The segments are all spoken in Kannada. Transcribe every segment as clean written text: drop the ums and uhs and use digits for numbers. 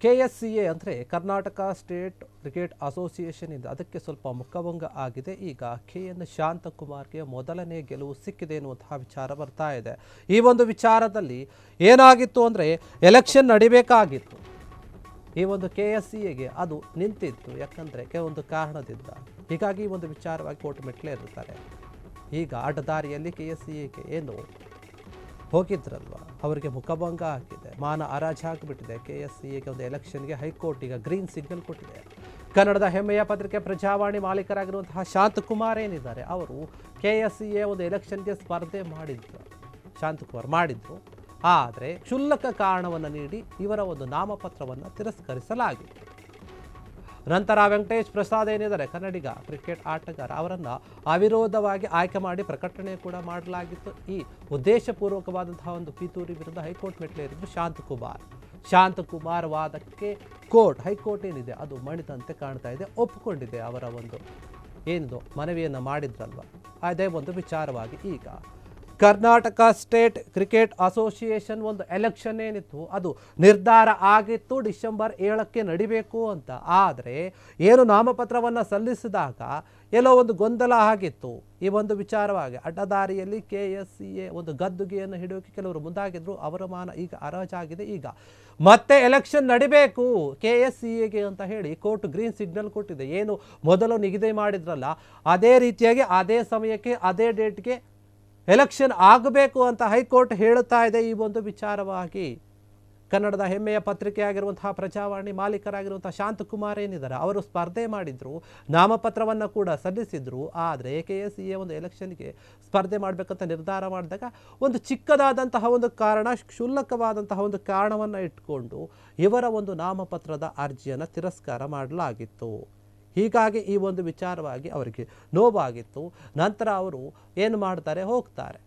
KSCA ಅಂದರೆ ಕರ್ನಾಟಕ ಸ್ಟೇಟ್ ಕ್ರಿಕೆಟ್ ಅಸೋಸಿಯೇಷನ್ ಇಂದ ಅದಕ್ಕೆ ಸ್ವಲ್ಪ ಮುಖಭಂಗ ಆಗಿದೆ. ಈಗ KN ಶಾಂತಕುಮಾರ್ಗೆ ಮೊದಲನೇ ಗೆಲುವು ಸಿಕ್ಕಿದೆ ಎನ್ನುವಂತಹ ವಿಚಾರ ಬರ್ತಾ ಇದೆ. ಈ ಒಂದು ವಿಚಾರದಲ್ಲಿ ಏನಾಗಿತ್ತು ಅಂದರೆ ಎಲೆಕ್ಷನ್ ನಡಿಬೇಕಾಗಿತ್ತು. ಈ ಒಂದು KSCAಗೆ ಅದು ನಿಂತಿತ್ತು, ಯಾಕಂದರೆ ಕೆಲವೊಂದು ಕಾರಣದಿಂದ. ಹೀಗಾಗಿ ಈ ಒಂದು ವಿಚಾರವಾಗಿ ಕೋರ್ಟ್ ಮೆಟ್ಲೇ ಇರ್ತಾರೆ. ಈಗ ಅಡ್ಡದಾರಿಯಲ್ಲಿ KSCAಗೆ ಏನು ಹೋಗಿದ್ರಲ್ವ, ಅವರಿಗೆ ಮುಖಭಂಗ ಆಗಿದೆ, ಮಾನ ಹರಾಜಾಗಿಬಿಟ್ಟಿದೆ. KSCAಗೆ ಒಂದು ಎಲೆಕ್ಷನ್ಗೆ ಹೈಕೋರ್ಟ್ ಈಗ ಗ್ರೀನ್ ಸಿಗ್ನಲ್ ಕೊಟ್ಟಿದೆ. ಕನ್ನಡದ ಹೆಮ್ಮೆಯ ಪತ್ರಿಕೆ ಪ್ರಜಾವಾಣಿ ಮಾಲೀಕರಾಗಿರುವಂತಹ ಶಾಂತಕುಮಾರ್ ಏನಿದ್ದಾರೆ, ಅವರು KSCA ಒಂದು ಎಲೆಕ್ಷನ್ಗೆ ಸ್ಪರ್ಧೆ ಮಾಡಿದ್ರು, ಶಾಂತಕುಮಾರ್ ಮಾಡಿದ್ರು. ಆದರೆ ಕ್ಷುಲ್ಲಕ ಕಾರಣವನ್ನು ನೀಡಿ ಇವರ ಒಂದು ನಾಮಪತ್ರವನ್ನು ತಿರಸ್ಕರಿಸಲಾಗಿತ್ತು. ನಂತರ ವೆಂಕಟೇಶ್ ಪ್ರಸಾದ್ ಏನಿದ್ದಾರೆ, ಕನ್ನಡಿಗ ಕ್ರಿಕೆಟ್ ಆಟಗಾರ, ಅವರನ್ನು ಅವಿರೋಧವಾಗಿ ಆಯ್ಕೆ ಮಾಡಿ ಪ್ರಕಟಣೆ ಕೂಡ ಮಾಡಲಾಗಿತ್ತು. ಈ ಉದ್ದೇಶಪೂರ್ವಕವಾದಂತಹ ಒಂದು ಪಿತೂರಿ ವಿರುದ್ಧ ಹೈಕೋರ್ಟ್ ಮೆಟ್ಲೇರಿದ್ರು ಶಾಂತಕುಮಾರ್ ವಾದಕ್ಕೆ ಹೈಕೋರ್ಟ್ ಏನಿದೆ ಅದು ಮಣಿದಂತೆ ಕಾಣ್ತಾ ಇದೆ, ಒಪ್ಪಿಕೊಂಡಿದೆ. ಅವರ ಒಂದು ಏನಿದು ಮನವಿಯನ್ನು ಮಾಡಿದ್ರಲ್ವ, ಅದೇ ಒಂದು ವಿಚಾರವಾಗಿ ಈಗ ಕರ್ನಾಟಕ ಸ್ಟೇಟ್ ಕ್ರಿಕೆಟ್ ಅಸೋಸಿಯೇಷನ್ ಒಂದು ಎಲೆಕ್ಷನ್ ಏನಿತ್ತು ಅದು ನಿರ್ಧಾರ ಆಗಿತ್ತು ಡಿಸೆಂಬರ್ 7ಕ್ಕೆ ನಡಿಬೇಕು ಅಂತ. ಆದರೆ ಏನು ನಾಮಪತ್ರವನ್ನು ಸಲ್ಲಿಸಿದಾಗ ಎಲ್ಲೋ ಒಂದು ಗೊಂದಲ ಆಗಿತ್ತು. ಈ ಒಂದು ವಿಚಾರವಾಗಿ ಅಡ್ಡದಾರಿಯಲ್ಲಿ KSCA ಒಂದು ಗದ್ದುಗೆಯನ್ನು ಹಿಡಿಯೋಕೆ ಕೆಲವರು ಮುಂದಾಗಿದ್ರು. ಅವರ ಮಾನ ಈಗ ಹರಾಜಾಗಿದೆ. ಈಗ ಮತ್ತೆ ಎಲೆಕ್ಷನ್ ನಡಿಬೇಕು KSCAಗೆ ಅಂತ ಹೇಳಿ ಕೋರ್ಟ್ ಗ್ರೀನ್ ಸಿಗ್ನಲ್ ಕೊಟ್ಟಿದೆ. ಏನು ಮೊದಲು ನಿಗದಿ ಮಾಡಿದ್ರಲ್ಲ, ಅದೇ ರೀತಿಯಾಗಿ ಅದೇ ಸಮಯಕ್ಕೆ ಅದೇ ಡೇಟ್ಗೆ ಎಲೆಕ್ಷನ್ ಆಗಬೇಕು ಅಂತ ಹೈಕೋರ್ಟ್ ಹೇಳುತ್ತಾ ಇದೆ. ಈ ಒಂದು ವಿಚಾರವಾಗಿ ಕನ್ನಡದ ಹೆಮ್ಮೆಯ ಪತ್ರಿಕೆಯಾಗಿರುವಂತಹ ಪ್ರಜಾವಾಣಿ ಮಾಲೀಕರಾಗಿರುವಂತಹ ಶಾಂತಕುಮಾರ್ ಏನಿದ್ದಾರೆ, ಅವರು ಸ್ಪರ್ಧೆ ಮಾಡಿದ್ರು, ನಾಮಪತ್ರವನ್ನು ಕೂಡ ಸಲ್ಲಿಸಿದ್ರು. ಆದರೆ KSCA ಒಂದು ಎಲೆಕ್ಷನ್ಗೆ ಸ್ಪರ್ಧೆ ಮಾಡಬೇಕಂತ ನಿರ್ಧಾರ ಮಾಡಿದಾಗ ಒಂದು ಚಿಕ್ಕದಾದಂತಹ ಒಂದು ಕಾರಣ, ಕ್ಷುಲ್ಲಕವಾದಂತಹ ಒಂದು ಕಾರಣವನ್ನು ಇಟ್ಕೊಂಡು ಇವರ ಒಂದು ನಾಮಪತ್ರದ ಅರ್ಜಿಯನ್ನು ತಿರಸ್ಕಾರ ಮಾಡಲಾಗಿತ್ತು. ಹೀಗಾಗಿ ಈ ಒಂದು ವಿಚಾರವಾಗಿ ಅವರಿಗೆ ನೋವಾಗಿತ್ತು. ನಂತರ ಅವರು ಏನು ಮಾಡ್ತಾರೆ, ಹೋಗ್ತಾರೆ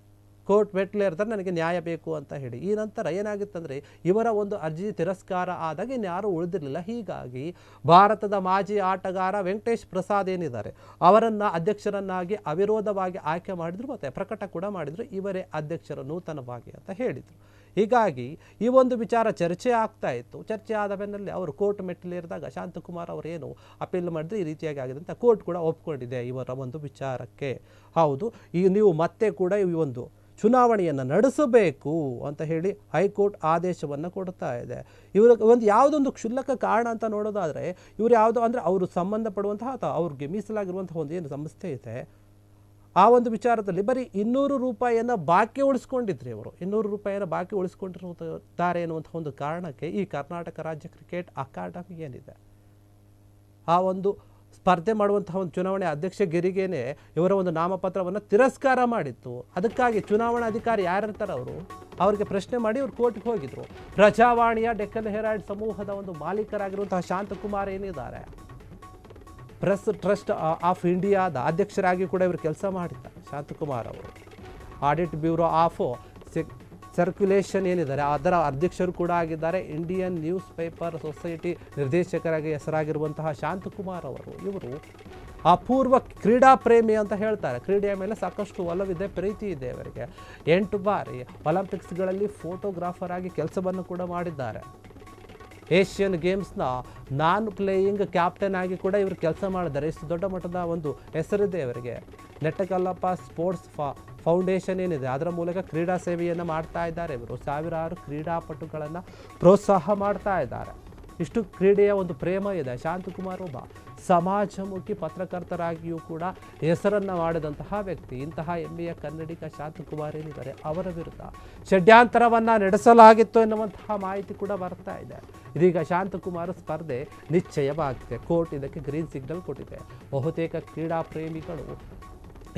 ಕೋರ್ಟ್ ಮೆಟ್ಲೇ ಇರ್ತಾರೆ, ನನಗೆ ನ್ಯಾಯ ಬೇಕು ಅಂತ ಹೇಳಿ. ಈ ನಂತರ ಏನಾಗಿತ್ತಂದರೆ ಇವರ ಒಂದು ಅರ್ಜಿ ತಿರಸ್ಕಾರ ಆದಾಗ ಇನ್ಯಾರೂ ಉಳಿದಿರಲಿಲ್ಲ. ಹೀಗಾಗಿ ಭಾರತದ ಮಾಜಿ ಆಟಗಾರ ವೆಂಕಟೇಶ್ ಪ್ರಸಾದ್ ಏನಿದ್ದಾರೆ, ಅವರನ್ನು ಅಧ್ಯಕ್ಷರನ್ನಾಗಿ ಅವಿರೋಧವಾಗಿ ಆಯ್ಕೆ ಮಾಡಿದರು ಮತ್ತು ಪ್ರಕಟ ಕೂಡ ಮಾಡಿದರು, ಇವರೇ ಅಧ್ಯಕ್ಷರು ನೂತನವಾಗಿ ಅಂತ ಹೇಳಿದರು. ಹೀಗಾಗಿ ಈ ಒಂದು ವಿಚಾರ ಚರ್ಚೆ ಆಗ್ತಾ ಇತ್ತು. ಚರ್ಚೆ ಆದ ಬೆನ್ನಲ್ಲೇ ಅವರು ಕೋರ್ಟ್ ಮೆಟ್ಟಿಲೇರಿದಾಗ ಶಾಂತಕುಮಾರ್ ಅವರು ಏನು ಅಪೀಲ್ ಮಾಡಿದ್ರೆ ಈ ರೀತಿಯಾಗಿ ಆಗಿದೆ ಅಂತ ಕೋರ್ಟ್ ಕೂಡ ಒಪ್ಕೊಂಡಿದೆ ಇವರ ಒಂದು ವಿಚಾರಕ್ಕೆ. ಹೌದು, ಈಗ ನೀವು ಮತ್ತೆ ಕೂಡ ಈ ಒಂದು ಚುನಾವಣೆಯನ್ನು ನಡೆಸಬೇಕು ಅಂತ ಹೇಳಿ ಹೈಕೋರ್ಟ್ ಆದೇಶವನ್ನು ಕೊಡ್ತಾ ಇದೆ. ಇವರು ಒಂದು ಯಾವುದೊಂದು ಕ್ಷುಲ್ಲಕ ಕಾರಣ ಅಂತ ನೋಡೋದಾದರೆ, ಇವರು ಯಾವುದೋ ಅಂದರೆ ಅವರು ಸಂಬಂಧಪಡುವಂತಹ ಅಥವಾ ಅವ್ರಿಗೆ ಮೀಸಲಾಗಿರುವಂತಹ ಒಂದು ಏನು ಸಂಸ್ಥೆ ಇದೆ, ಆ ಒಂದು ವಿಚಾರದಲ್ಲಿ ಬರೀ 200 ರೂಪಾಯಿಯನ್ನು ಬಾಕಿ ಉಳಿಸ್ಕೊಂಡಿದ್ರಿ. ಅವರು 200 ರೂಪಾಯಿಯನ್ನು ಬಾಕಿ ಉಳಿಸ್ಕೊಂಡಿರುತ್ತಾರೆ ಎನ್ನುವಂಥ ಒಂದು ಕಾರಣಕ್ಕೆ ಈ ಕರ್ನಾಟಕ ರಾಜ್ಯ ಕ್ರಿಕೆಟ್ ಅಕಾಡೆಮಿ ಏನಿದೆ, ಆ ಒಂದು ಸ್ಪರ್ಧೆ ಮಾಡುವಂತಹ ಒಂದು ಚುನಾವಣೆ ಅಧ್ಯಕ್ಷಗಿರಿಗೇನೆ ಇವರ ಒಂದು ನಾಮಪತ್ರವನ್ನು ತಿರಸ್ಕಾರ ಮಾಡಿತ್ತು. ಅದಕ್ಕಾಗಿ ಚುನಾವಣಾಧಿಕಾರಿ ಯಾರಿರ್ತಾರೆ ಅವರಿಗೆ ಪ್ರಶ್ನೆ ಮಾಡಿ ಇವರು ಕೋರ್ಟ್ಗೆ ಹೋಗಿದ್ರು. ಪ್ರಜಾವಾಣಿಯ ಡೆಕ್ಕನ್ ಹೆರಾಲ್ಡ್ ಸಮೂಹದ ಒಂದು ಮಾಲೀಕರಾಗಿರುವಂತಹ ಶಾಂತಕುಮಾರ್ ಏನಿದ್ದಾರೆ, ಪ್ರೆಸ್ ಟ್ರಸ್ಟ್ ಆಫ್ ಇಂಡಿಯಾದ ಅಧ್ಯಕ್ಷರಾಗಿ ಕೂಡ ಇವರು ಕೆಲಸ ಮಾಡಿದ್ದಾರೆ. ಶಾಂತಕುಮಾರ್ ಅವರು ಆಡಿಟ್ ಬ್ಯೂರೋ ಆಫ್ ಸರ್ಕ್ಯುಲೇಷನ್ ಏನಿದ್ದಾರೆ ಅದರ ಅಧ್ಯಕ್ಷರು ಕೂಡ ಆಗಿದ್ದಾರೆ. ಇಂಡಿಯನ್ ನ್ಯೂಸ್ ಪೇಪರ್ ಸೊಸೈಟಿ ನಿರ್ದೇಶಕರಾಗಿ ಹೆಸರಾಗಿರುವಂತಹ ಶಾಂತಕುಮಾರ್ ಇವರು ಅಪೂರ್ವ ಕ್ರೀಡಾ ಪ್ರೇಮಿ ಅಂತ ಹೇಳ್ತಾರೆ. ಕ್ರೀಡೆಯ ಮೇಲೆ ಸಾಕಷ್ಟು ಒಲವಿದೆ, ಪ್ರೀತಿ ಇದೆ ಇವರಿಗೆ. 8 ಬಾರಿ ಒಲಿಂಪಿಕ್ಸ್ಗಳಲ್ಲಿ ಫೋಟೋಗ್ರಾಫರ್ ಆಗಿ ಕೆಲಸವನ್ನು ಕೂಡ ಮಾಡಿದ್ದಾರೆ. ಏಷ್ಯನ್ ಗೇಮ್ಸ್ನ ನಾನ್ ಪ್ಲೇಯಿಂಗ್ ಕ್ಯಾಪ್ಟನ್ ಆಗಿ ಕೂಡ ಇವರು ಕೆಲಸ ಮಾಡಿದ್ದಾರೆ. ಇಷ್ಟು ದೊಡ್ಡ ಮಟ್ಟದ ಒಂದು ಹೆಸರಿದೆ ಇವರಿಗೆ. ನೆಟ್ಟಕಲ್ಲಪ್ಪ ಸ್ಪೋರ್ಟ್ಸ್ ಫೌಂಡೇಶನ್ ಏನಿದೆ ಅದರ ಮೂಲಕ ಕ್ರೀಡಾ ಸೇವೆಯನ್ನು ಮಾಡ್ತಾ ಇದ್ದಾರೆ. ಇವರು ಸಾವಿರಾರು ಕ್ರೀಡಾಪಟುಗಳನ್ನು ಪ್ರೋತ್ಸಾಹ ಮಾಡ್ತಾ ಇದ್ದಾರೆ. ಇಷ್ಟು ಕ್ರೀಡೆಯ ಒಂದು ಪ್ರೇಮ ಇದೆ. ಶಾಂತಕುಮಾರ್ ಒಬ್ಬ ಸಮಾಜಮುಖಿ ಪತ್ರಕರ್ತರಾಗಿಯೂ ಕೂಡ ಹೆಸರನ್ನು ಮಾಡಿದಂತಹ ವ್ಯಕ್ತಿ. ಇಂತಹ ಹೆಮ್ಮೆಯ ಕನ್ನಡಿಗ ಶಾಂತಕುಮಾರ್ ಏನಿದ್ದಾರೆ, ಅವರ ವಿರುದ್ಧ ಷಡ್ಯಂತರವನ್ನು ನಡೆಸಲಾಗಿತ್ತು ಎನ್ನುವಂತಹ ಮಾಹಿತಿ ಕೂಡ ಬರ್ತಾ ಇದೆ. ಇದೀಗ ಶಾಂತಕುಮಾರ್ ಸ್ಪರ್ಧೆ ನಿಶ್ಚಯವಾಗಿದೆ. ಕೋರ್ಟ್ ಇದಕ್ಕೆ ಗ್ರೀನ್ ಸಿಗ್ನಲ್ ಕೊಟ್ಟಿದೆ. ಬಹುತೇಕ ಕ್ರೀಡಾ ಪ್ರೇಮಿಗಳು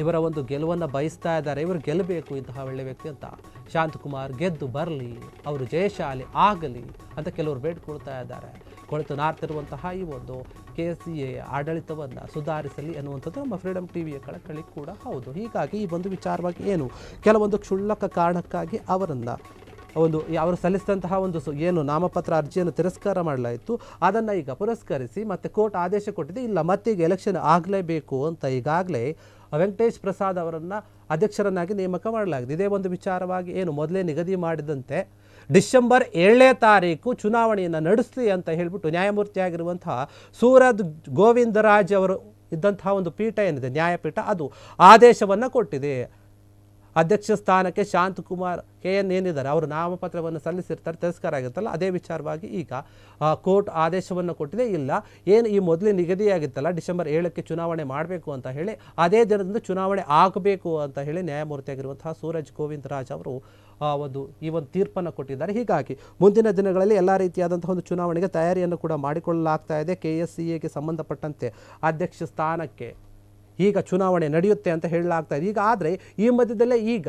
ಇವರ ಒಂದು ಗೆಲುವನ್ನು ಬಯಸ್ತಾ ಇದ್ದಾರೆ. ಇವರು ಗೆಲ್ಲಬೇಕು ಇಂತಹ ಒಳ್ಳೆ ವ್ಯಕ್ತಿ ಅಂತ. ಶಾಂತಕುಮಾರ್ ಗೆದ್ದು ಬರಲಿ, ಅವರು ಜಯಶಾಲಿ ಆಗಲಿ ಅಂತ ಕೆಲವರು ಬೇಡ್ಕೊಳ್ತಾ ಇದ್ದಾರೆ. ಕೊಳೆತು ನಾರ್ತಿರುವಂತಹ ಈ ಒಂದು KSCA ಆಡಳಿತವನ್ನು ಸುಧಾರಿಸಲಿ ಎನ್ನುವಂಥದ್ದು ನಮ್ಮ ಫ್ರೀಡಮ್ ಟಿವಿಯ ಕಳಕಳಿ ಕೂಡ ಹೌದು. ಹೀಗಾಗಿ ಈ ಒಂದು ವಿಚಾರವಾಗಿ ಏನು ಕೆಲವೊಂದು ಕ್ಷುಲ್ಲಕ ಕಾರಣಕ್ಕಾಗಿ ಅವರನ್ನು ಅವರು ಸಲ್ಲಿಸಿದಂತಹ ಒಂದು ಏನು ನಾಮಪತ್ರ ಅರ್ಜಿಯನ್ನು ತಿರಸ್ಕಾರ ಮಾಡಲಾಯಿತು, ಅದನ್ನು ಈಗ ಪುರಸ್ಕರಿಸಿ ಮತ್ತೆ ಕೋರ್ಟ್ ಆದೇಶ ಕೊಟ್ಟಿದೆ. ಇಲ್ಲ, ಮತ್ತೆ ಈಗ ಎಲೆಕ್ಷನ್ ಆಗಲೇಬೇಕು ಅಂತ ಈಗಾಗಲೇ ವೆಂಕಟೇಶ್ ಪ್ರಸಾದ್ ಅವರನ್ನು ಅಧ್ಯಕ್ಷರನ್ನಾಗಿ ನೇಮಕ ಮಾಡಲಾಗಿದೆ. ಇದೇ ಒಂದು ವಿಚಾರವಾಗಿ ಏನು ಮೊದಲೇ ನಿಗದಿ ಮಾಡಿದಂತೆ ಡಿಸೆಂಬರ್ 7ನೇ ತಾರೀಕು ಚುನಾವಣೆಯನ್ನು ನಡೆಸಲಿ ಅಂತ ಹೇಳಿಬಿಟ್ಟು ನ್ಯಾಯಮೂರ್ತಿಯಾಗಿರುವಂತಹ ಸೂರಜ್ ಗೋವಿಂದರಾಜ್ ಅವರು ಇದ್ದಂತಹ ಒಂದು ಪೀಠ ಏನಿದೆ, ನ್ಯಾಯಪೀಠ, ಅದು ಆದೇಶವನ್ನು ಕೊಟ್ಟಿದೆ. ಅಧ್ಯಕ್ಷ ಸ್ಥಾನಕ್ಕೆ ಶಾಂತಕುಮಾರ್ KN ಏನಿದ್ದಾರೆ ಅವರು ನಾಮಪತ್ರವನ್ನು ಸಲ್ಲಿಸಿರ್ತಾರೆ, ತಿರಸ್ಕಾರ ಆಗಿರ್ತಲ್ಲ, ಅದೇ ವಿಚಾರವಾಗಿ ಈಗ ಕೋರ್ಟ್ ಆದೇಶವನ್ನು ಕೊಟ್ಟಿದೆ. ಇಲ್ಲ, ಏನು ಈ ಮೊದಲೇ ನಿಗದಿಯಾಗಿತ್ತಲ್ಲ ಡಿಸೆಂಬರ್ 7ಕ್ಕೆ ಚುನಾವಣೆ ಮಾಡಬೇಕು ಅಂತ ಹೇಳಿ, ಅದೇ ದಿನದಿಂದ ಚುನಾವಣೆ ಆಗಬೇಕು ಅಂತ ಹೇಳಿ ನ್ಯಾಯಮೂರ್ತಿಯಾಗಿರುವಂತಹ ಸೂರಜ್ ಗೋವಿಂದರಾಜ್ ಅವರು ಈ ಒಂದು ತೀರ್ಪನ್ನು ಕೊಟ್ಟಿದ್ದಾರೆ. ಹೀಗಾಗಿ ಮುಂದಿನ ದಿನಗಳಲ್ಲಿ ಎಲ್ಲ ರೀತಿಯಾದಂತಹ ಒಂದು ಚುನಾವಣೆಗೆ ತಯಾರಿಯನ್ನು ಕೂಡ ಮಾಡಿಕೊಳ್ಳಲಾಗ್ತಾ ಇದೆ. KSCAಗೆ ಸಂಬಂಧಪಟ್ಟಂತೆ ಅಧ್ಯಕ್ಷ ಸ್ಥಾನಕ್ಕೆ ಈಗ ಚುನಾವಣೆ ನಡೆಯುತ್ತೆ ಅಂತ ಹೇಳಲಾಗ್ತಾ ಇದೆ. ಈಗ ಆದರೆ ಈ ಮಧ್ಯದಲ್ಲೇ ಈಗ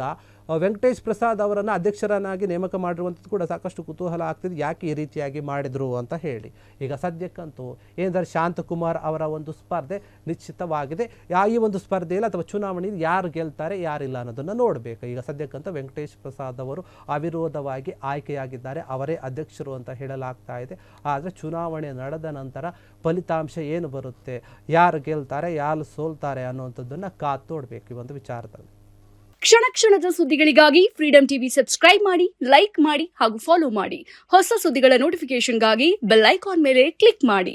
ವೆಂಕಟೇಶ್ ಪ್ರಸಾದ್ ಅವರನ್ನು ಅಧ್ಯಕ್ಷರನ್ನಾಗಿ ನೇಮಕ ಮಾಡಿರುವಂಥದ್ದು ಕೂಡ ಸಾಕಷ್ಟು ಕುತೂಹಲ ಆಗ್ತಿದೆ. ಯಾಕೆ ಈ ರೀತಿಯಾಗಿ ಮಾಡಿದರು ಅಂತ ಹೇಳಿ. ಈಗ ಸದ್ಯಕ್ಕಂತೂ ಏನಂದರೆ ಶಾಂತಕುಮಾರ್ ಅವರ ಒಂದು ಸ್ಪರ್ಧೆ ನಿಶ್ಚಿತವಾಗಿದೆ. ಈ ಒಂದು ಸ್ಪರ್ಧೆಯಲ್ಲಿ ಅಥವಾ ಚುನಾವಣೆಯಲ್ಲಿ ಯಾರು ಗೆಲ್ತಾರೆ ಯಾರಿಲ್ಲ ಅನ್ನೋದನ್ನು ನೋಡಬೇಕು. ಈಗ ಸದ್ಯಕ್ಕಂತೂ ವೆಂಕಟೇಶ್ ಪ್ರಸಾದ್ ಅವರು ಅವಿರೋಧವಾಗಿ ಆಯ್ಕೆಯಾಗಿದ್ದಾರೆ, ಅವರೇ ಅಧ್ಯಕ್ಷರು ಅಂತ ಹೇಳಲಾಗ್ತಾ ಇದೆ. ಆದರೆ ಚುನಾವಣೆ ನಡೆದ ನಂತರ ಫಲಿತಾಂಶ ಏನು ಬರುತ್ತೆ, ಯಾರು ಗೆಲ್ತಾರೆ ಯಾರು ಸೋಲ್ತಾರೆ ಅನ್ನುವಂಥದ್ದನ್ನು ಕಾದು ನೋಡಬೇಕು ಈ ಒಂದು ವಿಚಾರದಲ್ಲಿ. ಕ್ಷಣ ಕ್ಷಣದ ಸುದ್ದಿಗಳಿಗಾಗಿ ಫ್ರೀಡಂ ಟಿವಿ ಸಬ್ಸ್ಕ್ರೈಬ್ ಮಾಡಿ, ಲೈಕ್ ಮಾಡಿ ಹಾಗೂ ಫಾಲೋ ಮಾಡಿ. ಹೊಸ ಸುದ್ದಿಗಳ ನೋಟಿಫಿಕೇಶನ್ಗಾಗಿ ಬೆಲ್ ಐಕಾನ್ ಮೇಲೆ ಕ್ಲಿಕ್ ಮಾಡಿ.